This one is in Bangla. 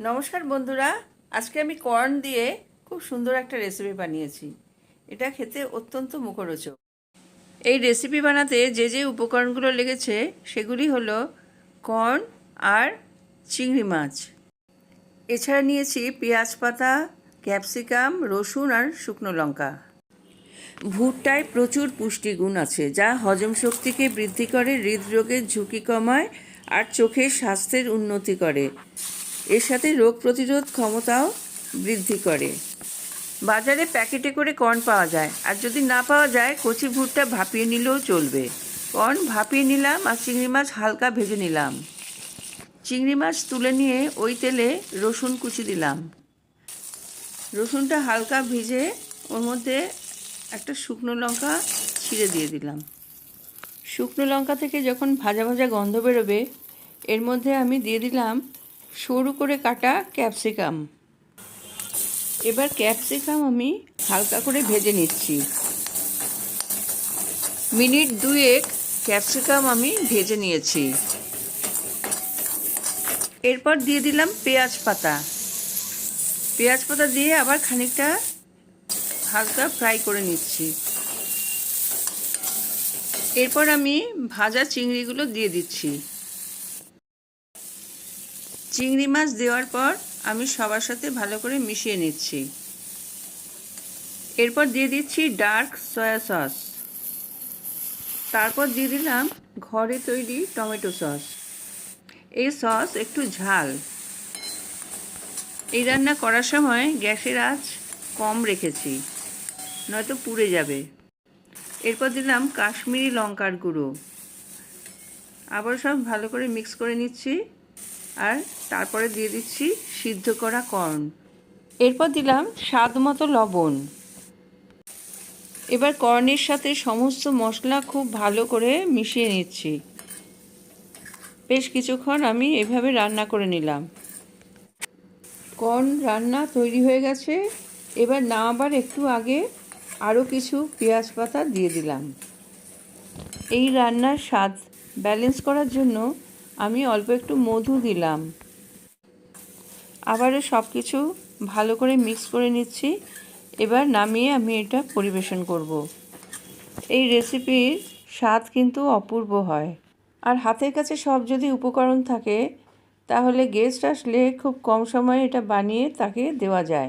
নমস্কার বন্ধুরা, আজকে আমি কর্ন দিয়ে খুব সুন্দর একটা রেসিপি বানিয়েছি। এটা খেতে অত্যন্ত মুখরোচক। এই রেসিপি বানাতে যে যে উপকরণগুলো লেগেছে সেগুলি হলো কর্ন আর চিংড়ি মাছ। এছাড়া নিয়েছি পেঁয়াজ পাতা, ক্যাপসিকাম, রসুন আর শুকনো লঙ্কা। ভুট্টায় প্রচুর পুষ্টিগুণ আছে, যা হজম শক্তিকে বৃদ্ধি করে, হৃদরোগের ঝুঁকি কমায় আর চোখের স্বাস্থ্যের উন্নতি করে। এর সাথে রোগ প্রতিরোধ ক্ষমতাও বৃদ্ধি করে। বাজারে প্যাকেটে করে কর্ন পাওয়া যায়, আর যদি না পাওয়া যায় কচি ভুট্টা ভাপিয়ে নিলেও চলবে। কর্ন ভাপিয়ে নিলাম আর চিংড়ি মাছ হালকা ভেজে নিলাম। চিংড়ি মাছ তুলে নিয়ে ওই তেলে রসুন কুচি দিলাম। রসুনটা হালকা ভিজে ওর মধ্যে একটা শুকনো লঙ্কা ছিঁড়ে দিয়ে দিলাম। শুকনো লঙ্কা থেকে যখন ভাজা ভাজা গন্ধ বেরোবে, এর মধ্যে আমি দিয়ে দিলাম সরু করে কাটা ক্যাপসিকাম। এবার ক্যাপসিকাম আমি হালকা করে ভেজে নিচ্ছি। মিনিট দুয়েক ক্যাপসিকাম আমি ভেজে নিয়েছি। এরপর দিয়ে দিলাম পেঁয়াজ পাতা। পেঁয়াজ পাতা দিয়ে আবার খানিকটা হালকা ফ্রাই করে নিচ্ছি। এরপর আমি ভাজা চিংড়িগুলো দিয়ে দিচ্ছি। চিংড়ি মাছ দেওয়ার পর আমি সবার সাথে ভালো করে মিশিয়ে নিচ্ছি। এরপর দিয়ে দিচ্ছি ডার্ক সয়া সস। তারপর দিয়ে দিলাম ঘরে তৈরি টমেটো সস। এই সস একটু ঝাল। এই রান্না করার সময় গ্যাসের আঁচ কম রেখেছি, নয়তো পুড়ে যাবে। এরপর দিলাম কাশ্মীরি লঙ্কার গুঁড়ো। আবার সব ভালো করে মিক্স করে নিচ্ছি, আর তারপরে দিয়ে দিচ্ছি সিদ্ধ করা কর্ন। এরপর দিলাম স্বাদ মতো লবণ। এবার কর্নের সাথে সমস্ত মশলা খুব ভালো করে মিশিয়ে নিচ্ছি। বেশ কিছুক্ষণ আমি এভাবে রান্না করে নিলাম। কর্ন রান্না তৈরি হয়ে গেছে। এবার নামাবার একটু আগে আরও কিছু পেঁয়াজ পাতা দিয়ে দিলাম। এই রান্নার স্বাদ ব্যালেন্স করার জন্য আমি অল্প একটু মধু দিলাম। আবারও সব কিছু ভালো করে মিক্স করে নিচ্ছি। এবার নামিয়ে আমি এটা পরিবেশন করব। এই রেসিপির স্বাদ কিন্তু অপূর্ব হয়। আর হাতের কাছে সব যদি উপকরণ থাকে, তাহলে গেস্ট আসলে খুব কম সময়ে এটা বানিয়ে তাকে দেওয়া যায়।